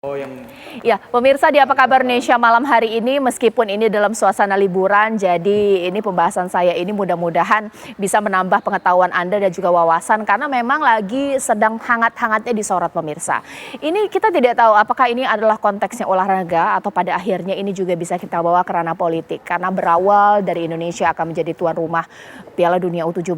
Oh yang Ya, pemirsa di Apa Kabar Indonesia malam hari ini, meskipun ini dalam suasana liburan, jadi ini pembahasan saya ini mudah-mudahan bisa menambah pengetahuan Anda dan juga wawasan, karena memang lagi sedang hangat-hangatnya disorot pemirsa. Ini kita tidak tahu apakah ini adalah konteksnya olahraga atau pada akhirnya ini juga bisa kita bawa ke ranah politik, karena berawal dari Indonesia akan menjadi tuan rumah Piala Dunia U17,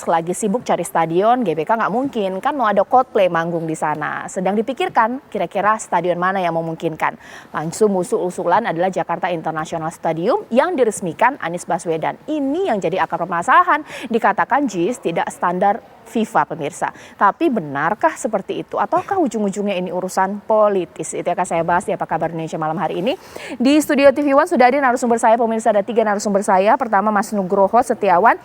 lagi sibuk cari stadion, GBK nggak mungkin, kan mau ada Coldplay manggung di sana. Sedang dipikirkan kira-kira stadion mana yang memungkinkan. Langsung usul-usulan adalah Jakarta International Stadium yang diresmikan Anies Baswedan. Ini yang jadi akar permasalahan. Dikatakan JIS tidak standar FIFA pemirsa. Tapi benarkah seperti itu? Ataukah ujung-ujungnya ini urusan politis? Itu akan saya bahas di Apa Kabar Indonesia malam hari ini. Di studio TV One sudah ada narasumber saya pemirsa, ada 3 narasumber saya. Pertama Mas Nugroho Setiawan,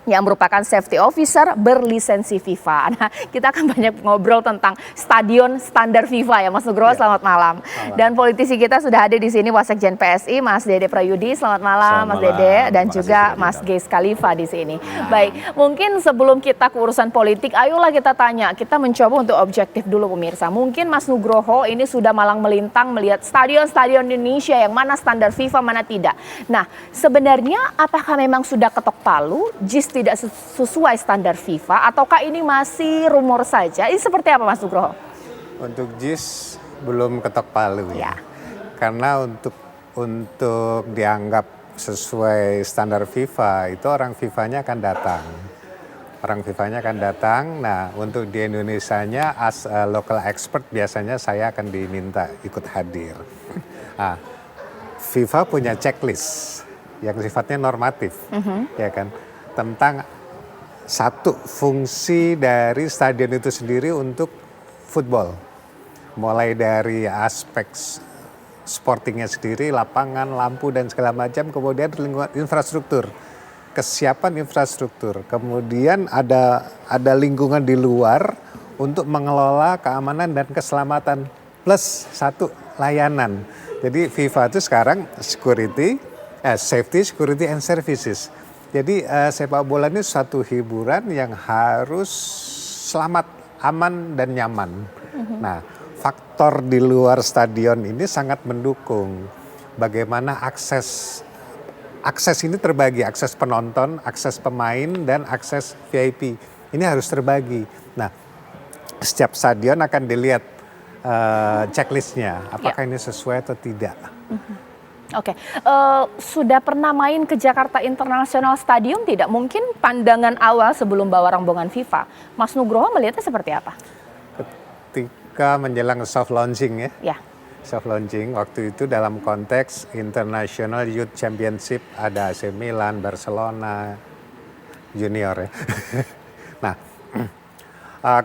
yang merupakan safety officer berlisensi FIFA. Nah, kita akan banyak ngobrol tentang stadion standar FIFA ya, Mas Nugroho. Ya. Selamat malam. Dan politisi kita sudah ada di sini, Wasekjen PSI, Mas Dede Prayudi. Selamat malam, Mas Dede, dan juga Mas Geis Khalifa di sini. Baik, mungkin sebelum kita ke urusan politik, ayolah kita tanya. Kita mencoba untuk objektif dulu pemirsa. Mungkin Mas Nugroho ini sudah malang melintang melihat stadion-stadion Indonesia yang mana standar FIFA, mana tidak. Nah, sebenarnya apakah memang sudah ketok palu, JIS tidak sesuai standar FIFA, ataukah ini masih rumor saja? Ini seperti apa Mas Nugroho? Untuk JIS belum ketok palu ya. Karena untuk dianggap sesuai standar FIFA itu orang FIFA-nya akan datang. Orang FIFA-nya akan datang. Nah, untuk di Indonesianya as a local expert biasanya saya akan diminta ikut hadir. Nah, FIFA punya checklist yang sifatnya normatif, ya kan? Tentang satu fungsi dari stadion itu sendiri untuk football. Mulai dari aspek sportingnya sendiri, lapangan, lampu dan segala macam, kemudian lingkungan infrastruktur, kesiapan infrastruktur, kemudian ada lingkungan di luar untuk mengelola keamanan dan keselamatan, plus satu layanan. Jadi FIFA itu sekarang safety, security and services. Jadi sepak bola ini suatu hiburan yang harus selamat, aman, dan nyaman. Nah, faktor di luar stadion ini sangat mendukung bagaimana akses ini terbagi, akses penonton, akses pemain, dan akses VIP. Ini harus terbagi. Nah, setiap stadion akan dilihat checklistnya, apakah ini sesuai atau tidak. Oke, sudah pernah main ke Jakarta International Stadium tidak? Mungkin pandangan awal sebelum bawa rombongan FIFA, Mas Nugroho melihatnya seperti apa? Ketika menjelang soft launching ya. Soft launching waktu itu dalam konteks International Youth Championship, ada AC Milan, Barcelona, junior ya. Nah,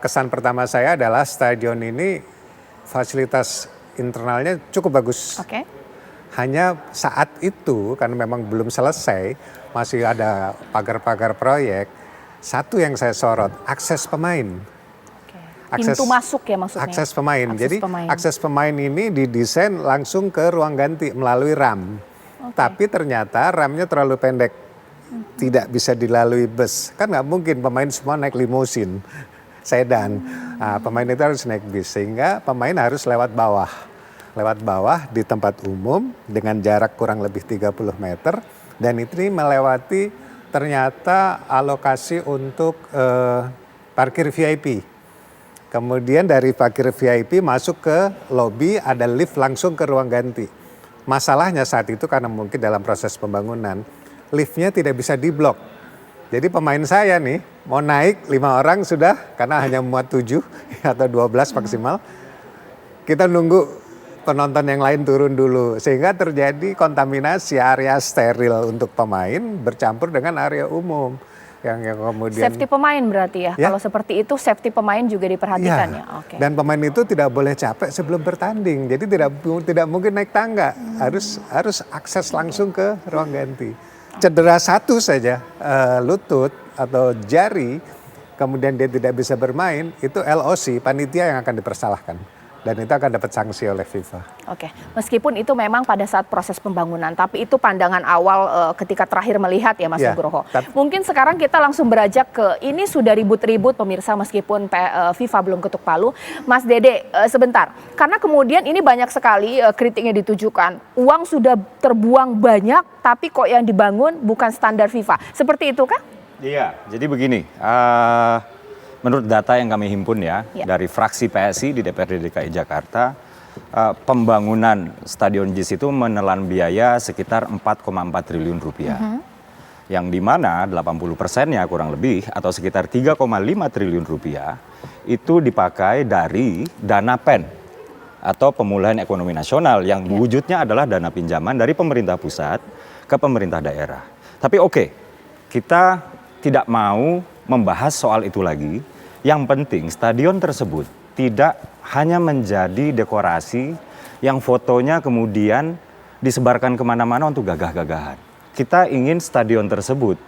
kesan pertama saya adalah stadion ini fasilitas internalnya cukup bagus. Oke. Hanya saat itu karena memang belum selesai, masih ada pagar-pagar proyek. Satu yang saya sorot, akses pemain. Pintu masuk ya maksudnya? Akses pemain. Jadi akses pemain ini didesain langsung ke ruang ganti melalui RAM. Tapi ternyata RAM-nya terlalu pendek. Tidak bisa dilalui bus. Kan nggak mungkin pemain semua naik limusin, sedan. Nah, pemain itu harus naik bis, sehingga pemain harus lewat bawah di tempat umum dengan jarak kurang lebih 30 meter, dan itu melewati ternyata alokasi untuk parkir VIP. Kemudian dari parkir VIP masuk ke lobi, ada lift langsung ke ruang ganti. Masalahnya saat itu karena mungkin dalam proses pembangunan, liftnya tidak bisa diblok. Jadi pemain saya nih mau naik 5 orang sudah, karena hanya muat 7 atau 12 maksimal. Kita nunggu penonton yang lain turun dulu, sehingga terjadi kontaminasi area steril untuk pemain bercampur dengan area umum yang kemudian safety pemain berarti ya. Kalau seperti itu safety pemain juga diperhatikan ya. Okay. Dan pemain itu tidak boleh capek sebelum bertanding, jadi tidak mungkin naik tangga, harus akses langsung ke ruang ganti. Cedera satu saja, lutut atau jari, kemudian dia tidak bisa bermain, itu LOC, panitia yang akan dipersalahkan. dan itu akan dapat sanksi oleh FIFA. Oke, meskipun itu memang pada saat proses pembangunan, tapi itu pandangan awal ketika terakhir melihat ya Mas Nugroho. Mungkin sekarang kita langsung beranjak ke ini sudah ribut-ribut pemirsa meskipun FIFA belum ketuk palu. Mas Dede, sebentar, karena kemudian ini banyak sekali kritiknya ditujukan. Uang sudah terbuang banyak, tapi kok yang dibangun bukan standar FIFA. Seperti itu kah? Iya, jadi begini. Menurut data yang kami himpun ya, dari fraksi PSI di DPRD DKI Jakarta, pembangunan Stadion JIS itu menelan biaya sekitar 4,4 triliun rupiah. Yang dimana 80%-nya kurang lebih atau sekitar 3,5 triliun rupiah itu dipakai dari dana PEN atau pemulihan ekonomi nasional yang wujudnya adalah dana pinjaman dari pemerintah pusat ke pemerintah daerah. Tapi kita tidak mau membahas soal itu lagi. Yang penting stadion tersebut tidak hanya menjadi dekorasi yang fotonya kemudian disebarkan kemana-mana untuk gagah-gagahan. Kita ingin stadion tersebut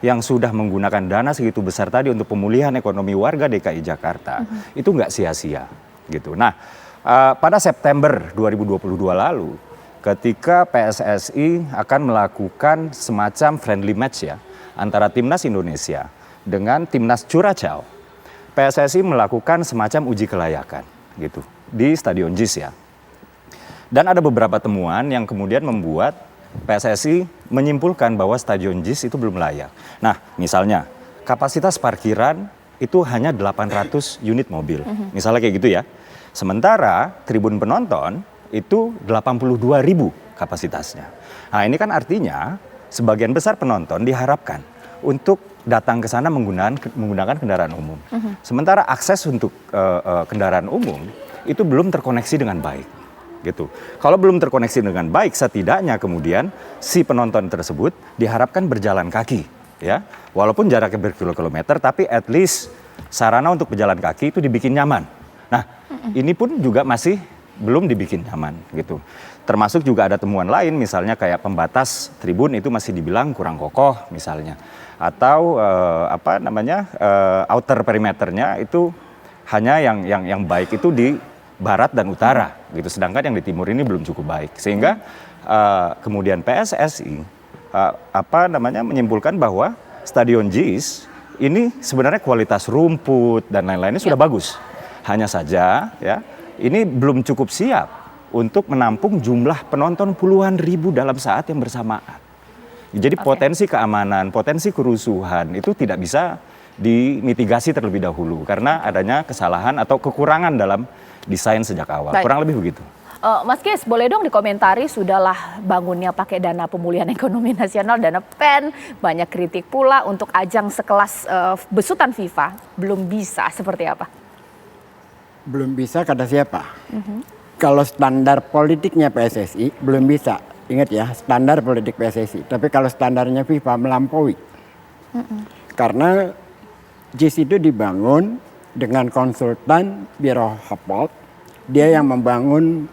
yang sudah menggunakan dana segitu besar tadi untuk pemulihan ekonomi warga DKI Jakarta itu nggak sia-sia gitu. Nah, pada September 2022 lalu ketika PSSI akan melakukan semacam friendly match ya antara Timnas Indonesia dengan Timnas Curaçao, PSSI melakukan semacam uji kelayakan gitu di Stadion JIS ya. Dan ada beberapa temuan yang kemudian membuat PSSI menyimpulkan bahwa Stadion JIS itu belum layak. Nah, misalnya kapasitas parkiran itu hanya 800 unit mobil. Misalnya kayak gitu ya. Sementara tribun penonton itu 82.000 kapasitasnya. Nah, ini kan artinya sebagian besar penonton diharapkan untuk datang ke sana menggunakan kendaraan umum. Sementara akses untuk kendaraan umum itu belum terkoneksi dengan baik. Gitu. Kalau belum terkoneksi dengan baik, setidaknya kemudian si penonton tersebut diharapkan berjalan kaki, ya. Walaupun jaraknya berkilo-kilometer, tapi at least sarana untuk berjalan kaki itu dibikin nyaman. Nah, ini pun juga masih belum dibikin nyaman, gitu. Termasuk juga ada temuan lain, misalnya kayak pembatas tribun itu masih dibilang kurang kokoh, misalnya, atau outer perimeternya itu hanya yang baik itu di barat dan utara, gitu. Sedangkan yang di timur ini belum cukup baik, sehingga kemudian PSSI menyimpulkan bahwa Stadion JIS ini sebenarnya kualitas rumput dan lain-lainnya sudah bagus, hanya saja ya ini belum cukup siap untuk menampung jumlah penonton puluhan ribu dalam saat yang bersamaan. Jadi potensi keamanan, potensi kerusuhan itu tidak bisa dimitigasi terlebih dahulu karena adanya kesalahan atau kekurangan dalam desain sejak awal. Baik. Kurang lebih begitu. Mas Kis, boleh dong dikomentari, sudahlah bangunnya pakai dana pemulihan ekonomi nasional, dana PEN, banyak kritik pula untuk ajang sekelas besutan FIFA, belum bisa, seperti apa? Belum bisa kata siapa? Kalau standar politiknya PSSI belum bisa. Ingat ya, standar politik PSSI. Tapi kalau standarnya FIFA melampaui. Karena JIS itu dibangun dengan konsultan Biro Happold. Dia yang membangun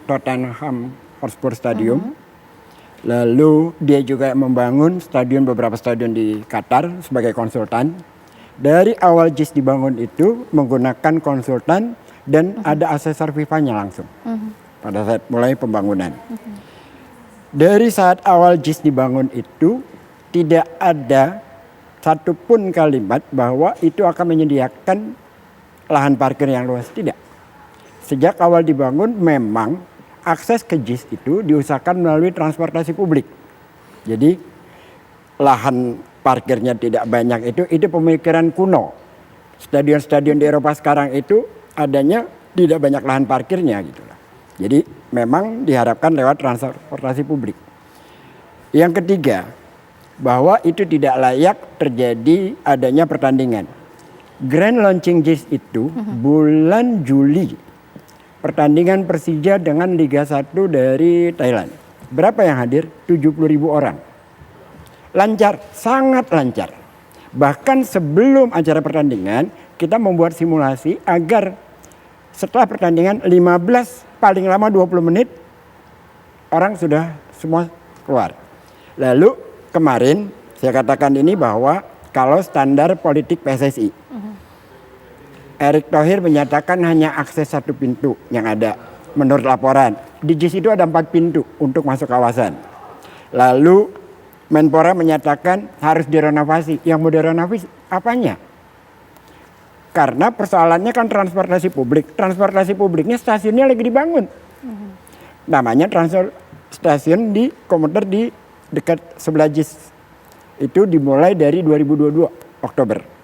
Tottenham Hotspur Stadium. Lalu dia juga membangun beberapa stadion di Qatar sebagai konsultan. Dari awal JIS dibangun itu menggunakan konsultan dan ada asesor FIFA-nya langsung pada saat mulai pembangunan. Dari saat awal JIS dibangun itu tidak ada satupun kalimat bahwa itu akan menyediakan lahan parkir yang luas, tidak. Sejak awal dibangun memang akses ke JIS itu diusahakan melalui transportasi publik. Jadi lahan parkirnya tidak banyak itu pemikiran kuno. Stadion-stadion di Eropa sekarang itu adanya tidak banyak lahan parkirnya gitu. Jadi memang diharapkan lewat transportasi publik. Yang ketiga, bahwa itu tidak layak terjadi adanya pertandingan. Grand launching JIS itu bulan Juli. Pertandingan Persija dengan Liga 1 dari Thailand. Berapa yang hadir? 70.000 orang. Lancar, sangat lancar. Bahkan sebelum acara pertandingan, kita membuat simulasi agar setelah pertandingan 15 paling lama 20 menit orang sudah semua keluar. Lalu kemarin saya katakan ini bahwa kalau standar politik PSSI Erick Thohir menyatakan hanya akses satu pintu yang ada menurut laporan. Di JIS itu ada 4 pintu untuk masuk kawasan. Lalu Menpora menyatakan harus direnovasi. Yang mau direnovasi apanya? Karena persoalannya kan transportasi publik. Transportasi publiknya stasiunnya lagi dibangun. Namanya stasiun di komuter di dekat sebelah JIS. Itu dimulai dari 2022 Oktober.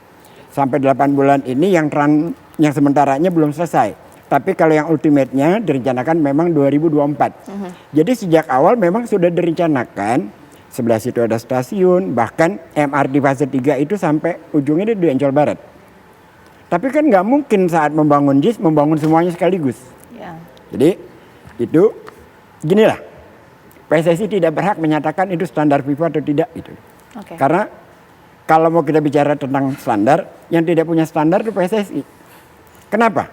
Sampai 8 bulan ini yang sementaranya belum selesai. Tapi kalau yang ultimate-nya direncanakan memang 2024. Jadi sejak awal memang sudah direncanakan. Sebelah situ ada stasiun, bahkan MRT fase 3 itu sampai ujungnya di Ancol Barat. Tapi kan nggak mungkin saat membangun JIS, membangun semuanya sekaligus. Ya. Jadi itu ginilah, PSSI tidak berhak menyatakan itu standar FIFA atau tidak itu. Oke. Karena kalau mau kita bicara tentang standar, yang tidak punya standar itu PSSI. Kenapa?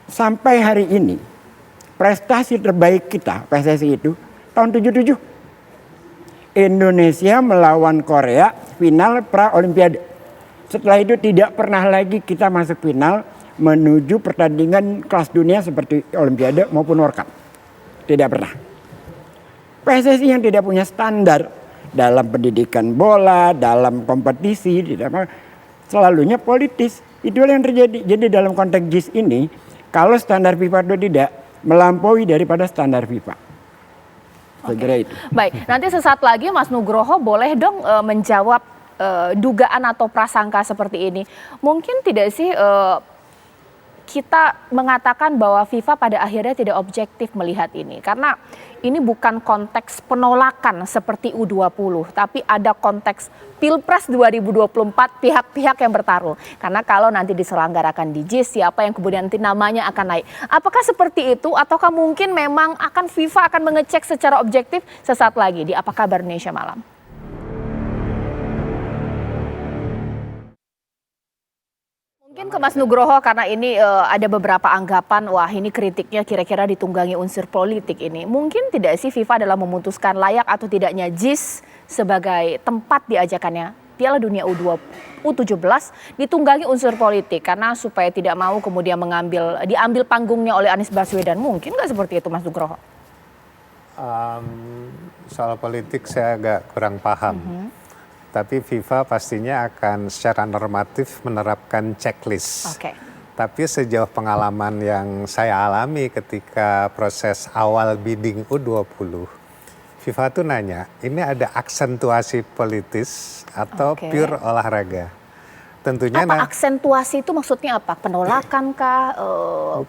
Sampai hari ini prestasi terbaik kita PSSI itu tahun 77. Indonesia melawan Korea final pra Olimpiade. Setelah itu tidak pernah lagi kita masuk final menuju pertandingan kelas dunia seperti Olimpiade maupun World Cup. Tidak pernah. PSSI yang tidak punya standar dalam pendidikan bola, dalam kompetisi, selalunya politis. Itulah yang terjadi. Jadi dalam konteks JIS ini, kalau standar FIFA itu tidak melampaui daripada standar FIFA. Saya kira itu. Baik, nanti sesaat lagi Mas Nugroho boleh dong menjawab dugaan atau prasangka seperti ini. Mungkin tidak sih kita mengatakan bahwa FIFA pada akhirnya tidak objektif melihat ini. Karena ini bukan konteks penolakan seperti U20, tapi ada konteks Pilpres 2024 pihak-pihak yang bertarung. Karena kalau nanti diselenggarakan di JIS, siapa yang kemudian nanti namanya akan naik. Apakah seperti itu ataukah mungkin memang akan FIFA akan mengecek secara objektif sesaat lagi di Apa Kabar Indonesia Malam. Mungkin ke Mas Nugroho karena ini ada beberapa anggapan, wah ini kritiknya kira-kira ditunggangi unsur politik ini. Mungkin tidak sih FIFA dalam memutuskan layak atau tidaknya JIS sebagai tempat diajakannya Piala Dunia U17 ditunggangi unsur politik karena supaya tidak mau kemudian diambil panggungnya oleh Anies Baswedan. Mungkin nggak seperti itu Mas Nugroho? Soal politik saya agak kurang paham. Tapi FIFA pastinya akan secara normatif menerapkan checklist. Oke. Tapi sejauh pengalaman yang saya alami ketika proses awal bidding U20, FIFA tuh nanya, ini ada aksentuasi politis atau pure olahraga? Tentunya aksentuasi itu maksudnya apa? Penolakan kah?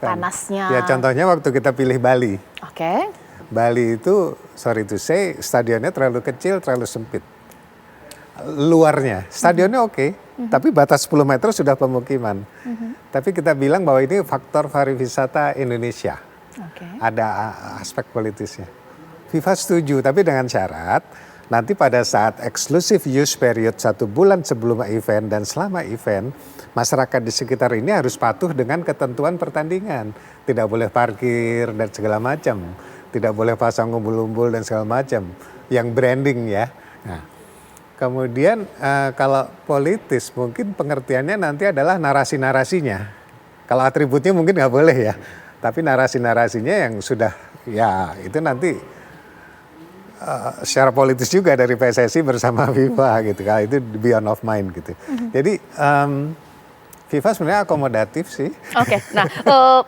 Panasnya? Ya contohnya waktu kita pilih Bali. Oke. Bali itu, sorry to say, stadionnya terlalu kecil, terlalu sempit. Luarnya, stadionnya oke, tapi batas 10 meter sudah pemukiman. Tapi kita bilang bahwa ini faktor pariwisata Indonesia. Ada aspek politisnya. FIFA setuju, tapi dengan syarat nanti pada saat eksklusif use period 1 bulan sebelum event dan selama event, masyarakat di sekitar ini harus patuh dengan ketentuan pertandingan. Tidak boleh parkir dan segala macam. Tidak boleh pasang umbul-umbul dan segala macam. Yang branding ya. Nah, kemudian kalau politis mungkin pengertiannya nanti adalah narasi-narasinya. Kalau atributnya mungkin nggak boleh ya. Tapi narasi-narasinya yang sudah ya itu nanti secara politis juga dari PSSI bersama FIFA gitu. Kalau itu beyond of mind gitu. Jadi FIFA sebenarnya akomodatif sih. Oke, nah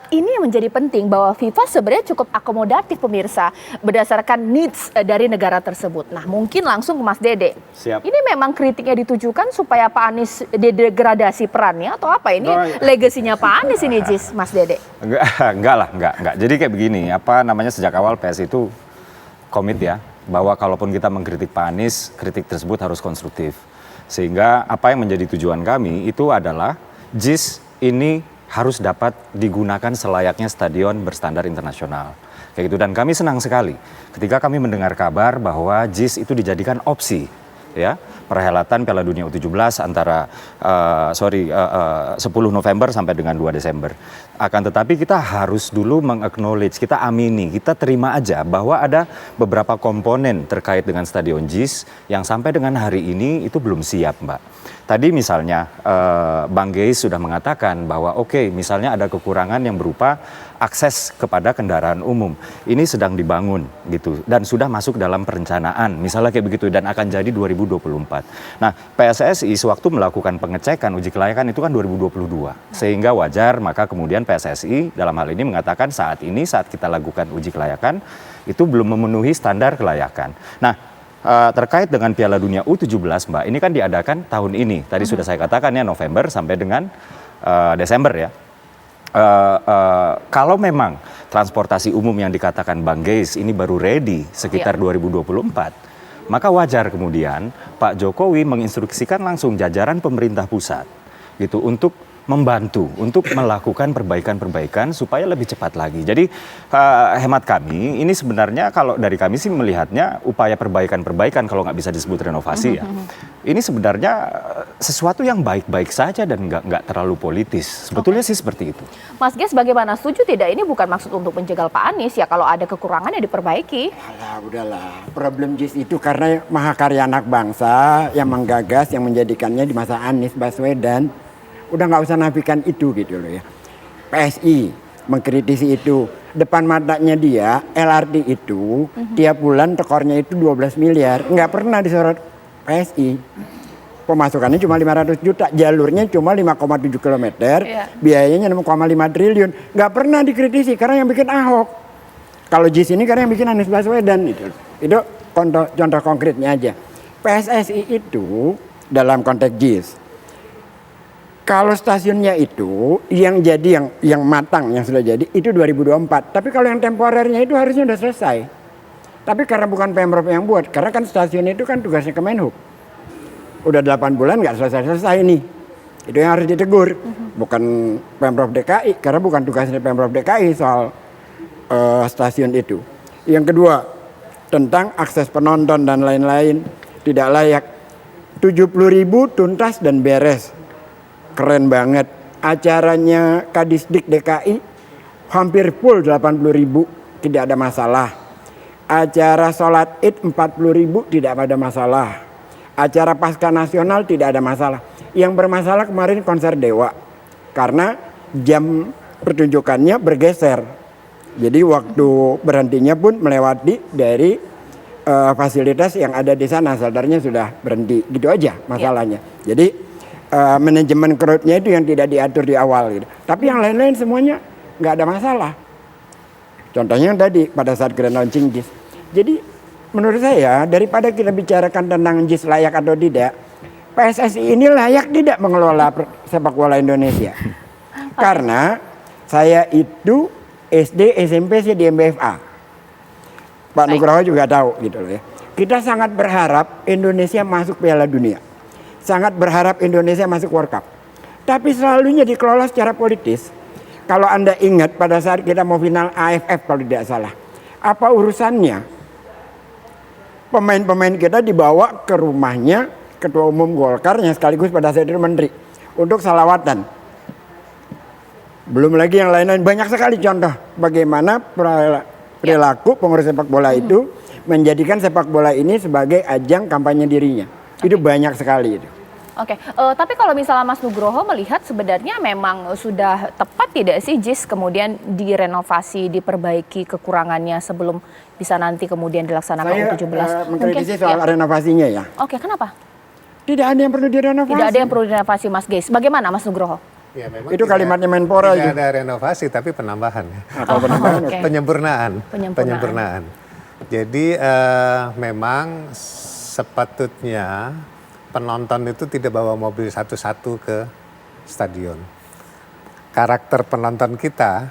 ini yang menjadi penting bahwa FIFA sebenarnya cukup akomodatif pemirsa berdasarkan needs dari negara tersebut. Nah mungkin langsung ke Mas Dede. Siap. Ini memang kritiknya ditujukan supaya Pak Anies degradasi perannya atau apa? Ini legasinya Pak Anies ini JIS, Mas Dede? Enggak. Jadi kayak begini, sejak awal PS itu komit ya, bahwa kalaupun kita mengkritik Pak Anies, kritik tersebut harus konstruktif. Sehingga apa yang menjadi tujuan kami itu adalah JIS ini harus dapat digunakan selayaknya stadion berstandar internasional. Kayak gitu, dan kami senang sekali ketika kami mendengar kabar bahwa JIS itu dijadikan opsi ya perhelatan Piala Dunia U17 antara 10 November sampai dengan 2 Desember. Akan tetapi kita harus dulu meng-acknowledge, kita amini, kita terima aja bahwa ada beberapa komponen terkait dengan Stadion JIS yang sampai dengan hari ini itu belum siap, Mbak. Tadi misalnya Bang Geis sudah mengatakan bahwa oke, misalnya ada kekurangan yang berupa akses kepada kendaraan umum. Ini sedang dibangun gitu dan sudah masuk dalam perencanaan misalnya kayak begitu dan akan jadi 2024. Nah, PSSI sewaktu melakukan pengecekan uji kelayakan itu kan 2022. Sehingga wajar maka kemudian PSSI dalam hal ini mengatakan saat kita lakukan uji kelayakan itu belum memenuhi standar kelayakan. Nah, terkait dengan Piala Dunia U17, Mbak, ini kan diadakan tahun ini. Tadi sudah saya katakan ya November sampai dengan Desember ya. Kalau memang transportasi umum yang dikatakan Bang Geis ini baru ready sekitar 2024, maka wajar kemudian Pak Jokowi menginstruksikan langsung jajaran pemerintah pusat gitu untuk membantu, untuk melakukan perbaikan-perbaikan supaya lebih cepat lagi. Jadi hemat kami, ini sebenarnya kalau dari kami sih melihatnya upaya perbaikan-perbaikan kalau nggak bisa disebut renovasi ya. Ini sebenarnya sesuatu yang baik-baik saja dan nggak terlalu politis. Sebetulnya sih seperti itu. Mas Geis bagaimana, setuju tidak ini bukan maksud untuk menjegal Pak Anies ya, kalau ada kekurangan ya diperbaiki. Alah, udahlah. Problem JIS itu karena mahakarya anak bangsa yang menggagas, yang menjadikannya di masa Anies Baswedan. Udah nggak usah nafikan itu gitu loh ya. PSI mengkritisi itu. Depan matanya dia, LRT itu tiap bulan tekornya itu 12 miliar. Nggak pernah disorot PSI. Pemasukannya cuma 500 juta, jalurnya cuma 5,7 kilometer, biayanya 6,5 triliun. Nggak pernah dikritisi karena yang bikin Ahok. Kalau JIS ini karena yang bikin Anies Baswedan itu. Itu contoh konkretnya aja. PSSI itu dalam konteks JIS, kalau stasiunnya itu yang jadi yang matang yang sudah jadi itu 2024. Tapi kalau yang temporernya itu harusnya sudah selesai. Tapi karena bukan Pemprov yang buat, karena kan stasiun itu kan tugasnya Kemenhub. Udah 8 bulan nggak selesai nih. Itu yang harus ditegur. Bukan Pemprov DKI, karena bukan tugasnya Pemprov DKI soal stasiun itu. Yang kedua, tentang akses penonton dan lain-lain tidak layak. 70.000 tuntas dan beres. Keren banget. Acaranya Kadisdik DKI hampir full 80.000, tidak ada masalah. Acara sholat Id 40.000 tidak ada masalah. Acara Pasca Nasional tidak ada masalah. Yang bermasalah kemarin konser Dewa karena jam pertunjukannya bergeser. Jadi waktu berhentinya pun melewati dari fasilitas yang ada di sana. Sadarnya sudah berhenti. Gitu aja masalahnya. Jadi manajemen crowd-nya itu yang tidak diatur di awal gitu. Tapi yang lain-lain semuanya nggak ada masalah. Contohnya yang tadi pada saat grand launching JIS. Jadi menurut saya daripada kita bicarakan tentang JIS layak atau tidak, PSSI ini layak tidak mengelola sepak bola Indonesia. Karena saya itu SD, SMP sih di MBFA. Pak Nugroho juga tahu gitu loh ya. Kita sangat berharap Indonesia masuk Piala Dunia. Sangat berharap Indonesia masuk World Cup. Tapi selalunya dikelola secara politis. Kalau Anda ingat pada saat kita mau final AFF kalau tidak salah. Apa urusannya? Pemain-pemain kita dibawa ke rumahnya Ketua Umum Golkar yang sekaligus pada saat itu Menteri. Untuk salawatan. Belum lagi yang lain-lain. Banyak sekali contoh bagaimana perilaku pengurus sepak bola itu menjadikan sepak bola ini sebagai ajang kampanye dirinya. Itu banyak sekali itu. Oke, tapi kalau misalnya Mas Nugroho melihat sebenarnya memang sudah tepat tidak sih JIS kemudian direnovasi, diperbaiki kekurangannya sebelum bisa nanti kemudian dilaksanakan U17? Saya mengkritisi soal renovasinya ya. Oke, kenapa? Tidak ada yang perlu direnovasi. Tidak ada yang perlu direnovasi Mas Geis. Bagaimana Mas Nugroho? Ya, memang itu kalimatnya Menpora tidak itu. ada renovasi tapi penambahan. Okay. Penyempurnaan. Jadi memang sepatutnya penonton itu tidak bawa mobil satu-satu ke stadion. Karakter penonton kita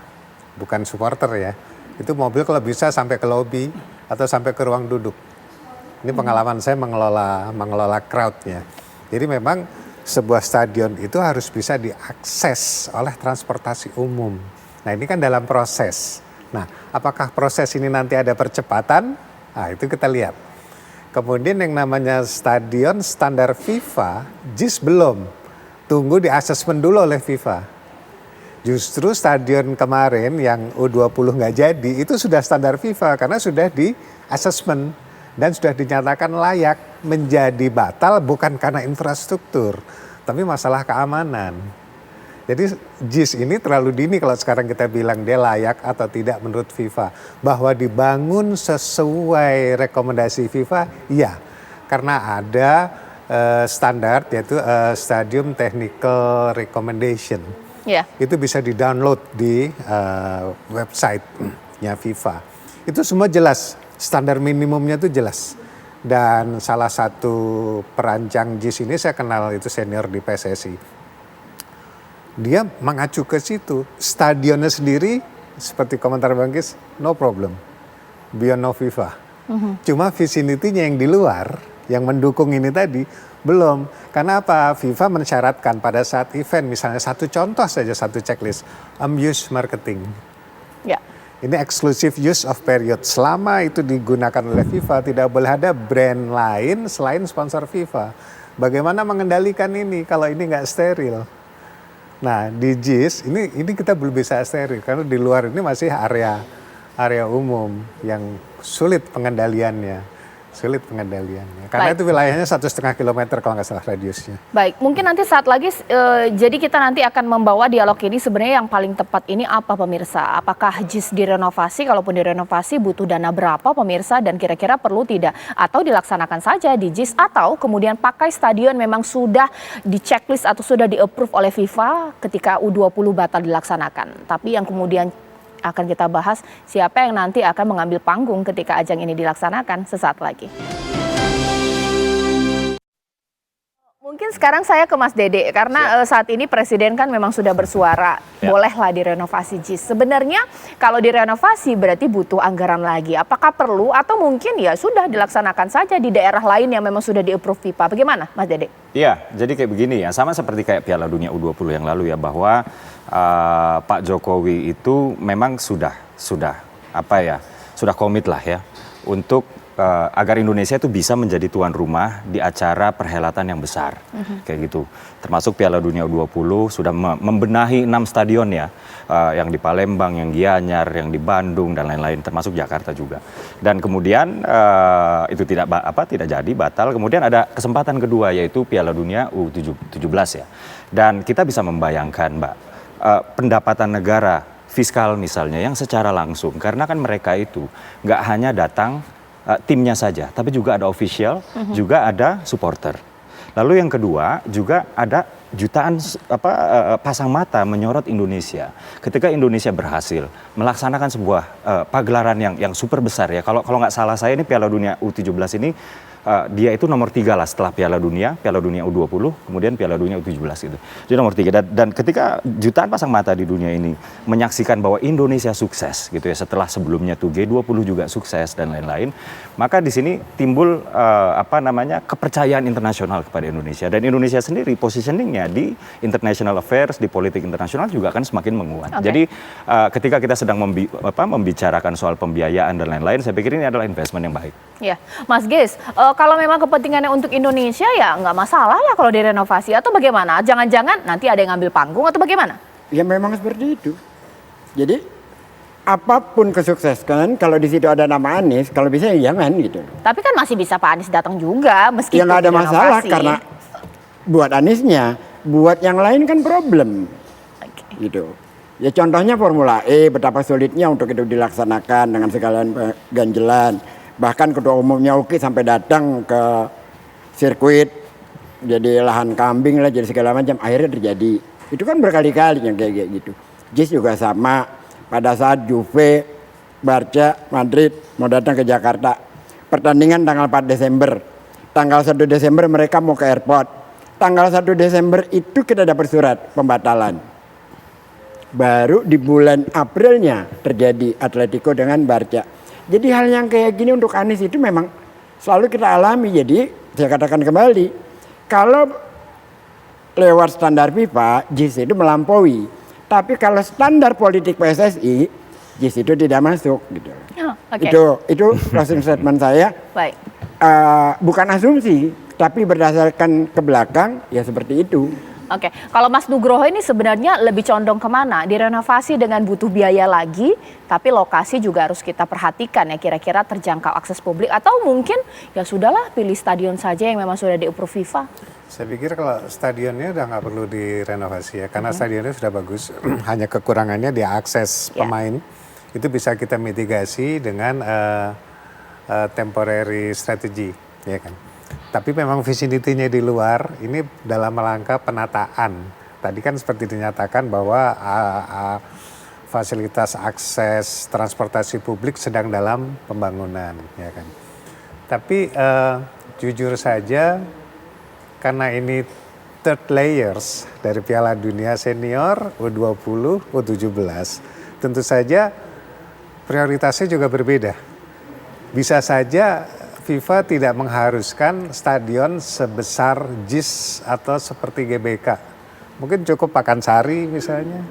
bukan supporter ya. Itu mobil kalau bisa sampai ke lobi atau sampai ke ruang duduk. Ini pengalaman saya mengelola crowd-nya. Jadi memang sebuah stadion itu harus bisa diakses oleh transportasi umum. Nah, ini kan dalam proses. Nah, apakah proses ini nanti ada percepatan? Nah, itu kita lihat. Kemudian yang namanya stadion standar FIFA, JIS belum. Tunggu di asesmen dulu oleh FIFA. Justru stadion kemarin yang U20 nggak jadi, itu sudah standar FIFA karena sudah di asesmen dan sudah dinyatakan layak. Menjadi batal bukan karena infrastruktur, tapi masalah keamanan. Jadi JIS ini terlalu dini kalau sekarang kita bilang dia layak atau tidak menurut FIFA. Bahwa dibangun sesuai rekomendasi FIFA, iya. Karena ada standar yaitu Stadium Technical Recommendation. Yeah. Itu bisa di-download di website-nya FIFA. Itu semua jelas, standar minimumnya itu jelas. Dan salah satu perancang JIS ini saya kenal, itu senior di PSSI. Dia mengacu ke situ. Stadionnya sendiri seperti komentar Bang Kis, no problem. Beyond no FIFA. Cuma vicinity-nya yang di luar, yang mendukung ini tadi, belum. Karena apa? FIFA mensyaratkan pada saat event, misalnya satu contoh saja, satu checklist, use marketing. Ya. Ini exclusive use of period. Selama itu digunakan oleh FIFA, tidak boleh ada brand lain selain sponsor FIFA. Bagaimana mengendalikan ini kalau ini nggak steril? Nah di JIS ini kita belum bisa steril karena di luar ini masih area umum yang sulit pengendaliannya. Karena itu wilayahnya 1,5 kilometer kalau nggak salah radiusnya. Baik, mungkin nanti saat lagi, jadi kita nanti akan membawa dialog ini sebenarnya yang paling tepat ini apa pemirsa? Apakah JIS direnovasi? Kalaupun direnovasi butuh dana berapa pemirsa dan kira-kira perlu tidak? Atau dilaksanakan saja di JIS atau kemudian pakai stadion memang sudah di checklist atau sudah di-approve oleh FIFA ketika U20 batal dilaksanakan. Tapi yang kemudian akan kita bahas siapa yang nanti akan mengambil panggung ketika ajang ini dilaksanakan sesaat lagi. Mungkin sekarang saya ke Mas Dede karena saat ini Presiden kan memang sudah bersuara, bolehlah direnovasi JIS. Sebenarnya kalau direnovasi berarti butuh anggaran lagi. Apakah perlu atau mungkin ya sudah dilaksanakan saja di daerah lain yang memang sudah di-approve FIFA. Bagaimana Mas Dede? Iya, jadi kayak begini ya, sama seperti kayak Piala Dunia U20 yang lalu ya, bahwa Pak Jokowi itu memang sudah komit lah ya untuk agar Indonesia itu bisa menjadi tuan rumah di acara perhelatan yang besar kayak gitu. Termasuk Piala Dunia U20 sudah membenahi 6 stadion ya, yang di Palembang, yang Gianyar, yang di Bandung dan lain-lain, termasuk Jakarta juga. Dan kemudian itu tidak jadi, batal. Kemudian ada kesempatan kedua yaitu Piala Dunia U17 ya. Dan kita bisa membayangkan Mbak, pendapatan negara fiskal misalnya yang secara langsung, karena kan mereka itu nggak hanya datang timnya saja, tapi juga ada official, juga ada supporter. Lalu yang kedua juga ada jutaan pasang mata menyorot Indonesia ketika Indonesia berhasil melaksanakan sebuah pagelaran yang super besar ya. Kalau nggak salah saya ini Piala Dunia U17 ini dia itu nomor 3 lah setelah Piala Dunia U20, kemudian Piala Dunia U17 itu. Jadi nomor 3 dan ketika jutaan pasang mata di dunia ini menyaksikan bahwa Indonesia sukses gitu ya, setelah sebelumnya tuh G20 juga sukses dan lain-lain, maka di sini timbul kepercayaan internasional kepada Indonesia, dan Indonesia sendiri positioningnya di international affairs, di politik internasional juga akan semakin menguat. Jadi ketika kita sedang membicarakan soal pembiayaan dan lain-lain, saya pikir ini adalah investment yang baik. Ya, Mas Gis, kalau memang kepentingannya untuk Indonesia ya nggak masalah lah kalau direnovasi, atau bagaimana? Jangan-jangan nanti ada yang ngambil panggung atau bagaimana? Ya memang seperti itu. Jadi apapun kesuksesan, kalau di situ ada nama Anies, kalau bisa ya jangan gitu. Tapi kan masih bisa Pak Anies datang juga meskipun ya nggak ada masalah karena buat Aniesnya, buat yang lain kan problem. Gitu. Ya contohnya Formula E, betapa sulitnya untuk itu dilaksanakan dengan segala ganjelan. Bahkan ketua umumnya Uki sampai datang ke sirkuit, jadi lahan kambing lah, jadi segala macam, akhirnya terjadi. Itu kan berkali-kali yang kayak gitu. JIS juga sama, pada saat Juve, Barca, Madrid mau datang ke Jakarta. Pertandingan tanggal 4 Desember. Tanggal 1 Desember mereka mau ke airport. Tanggal 1 Desember itu kita dapat surat pembatalan. Baru di bulan Aprilnya terjadi Atletico dengan Barca. Jadi hal yang kayak gini untuk Anies itu memang selalu kita alami. Jadi saya katakan kembali, kalau lewat standar FIFA, JIS itu melampaui. Tapi kalau standar politik PSSI, JIS itu tidak masuk gitu. Okay. Itu closing statement saya. Baik. bukan asumsi, tapi berdasarkan ke belakang ya seperti itu. Oke, kalau Mas Nugroho ini sebenarnya lebih condong kemana? Direnovasi dengan butuh biaya lagi, tapi lokasi juga harus kita perhatikan ya, kira-kira terjangkau akses publik, atau mungkin ya sudahlah pilih stadion saja yang memang sudah di-approve FIFA. Saya pikir kalau stadionnya udah nggak perlu direnovasi ya, karena stadionnya sudah bagus. Hanya kekurangannya di akses pemain. Itu bisa kita mitigasi dengan temporary strategy, ya kan. Tapi memang vicinity-nya di luar, ini dalam rangka penataan. Tadi kan seperti dinyatakan bahwa fasilitas akses transportasi publik sedang dalam pembangunan, ya kan. Tapi jujur saja, karena ini third layers dari Piala Dunia Senior, U20, U17, tentu saja prioritasnya juga berbeda. Bisa saja FIFA tidak mengharuskan stadion sebesar JIS atau seperti GBK. Mungkin cukup Pakansari misalnya.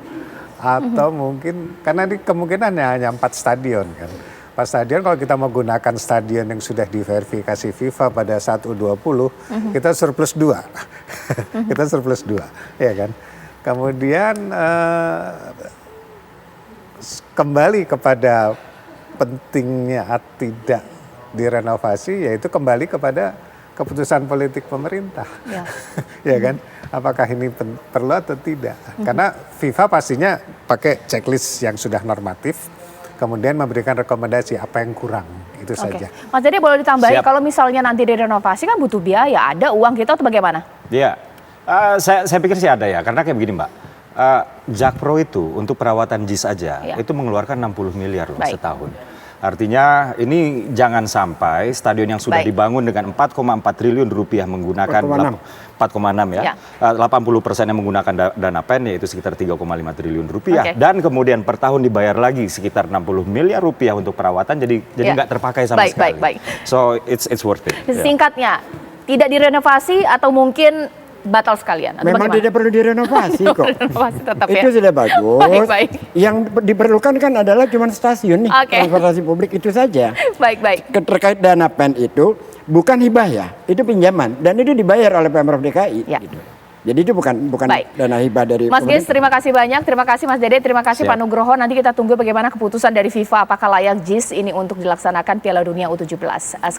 Atau mungkin, karena ini kemungkinannya hanya 4 stadion kan. 4 stadion kalau kita menggunakan stadion yang sudah diverifikasi FIFA pada saat U20, kita surplus 2. Kita surplus 2, ya kan. Kemudian kembali kepada pentingnya tidak direnovasi, yaitu kembali kepada keputusan politik pemerintah, ya kan? Apakah ini perlu atau tidak? Karena FIFA pastinya pakai checklist yang sudah normatif, kemudian memberikan rekomendasi apa yang kurang, itu saja. Mas Dede boleh ditambahin, kalau misalnya nanti direnovasi kan butuh biaya, ada uang kita atau bagaimana? Iya, saya pikir sih ada ya, karena kayak begini Mbak. Jakpro itu untuk perawatan JIS aja itu mengeluarkan 60 miliar loh setahun. Artinya ini jangan sampai stadion yang sudah dibangun dengan 4,4 triliun rupiah menggunakan 4,6 ya, 80% yang menggunakan dana PEN yaitu sekitar 3,5 triliun rupiah, dan kemudian per tahun dibayar lagi sekitar 60 miliar rupiah untuk perawatan, jadi nggak terpakai sama sekali. So it's worth it. Singkatnya, tidak direnovasi atau mungkin batal sekalian? Memang tidak perlu direnovasi kok. Renovasi tetap itu sudah bagus. Baik. Yang diperlukan kan adalah cuma stasiun nih, transportasi publik itu saja. Baik. Terkait dana PEN itu bukan hibah ya, itu pinjaman dan itu dibayar oleh Pemprov DKI. Gitu. Jadi itu bukan dana hibah dari Mas Gis, terima kasih banyak. Terima kasih Mas Dede, terima kasih Pak Nugroho. Nanti kita tunggu bagaimana keputusan dari FIFA apakah layak JIS ini untuk dilaksanakan Piala Dunia U17.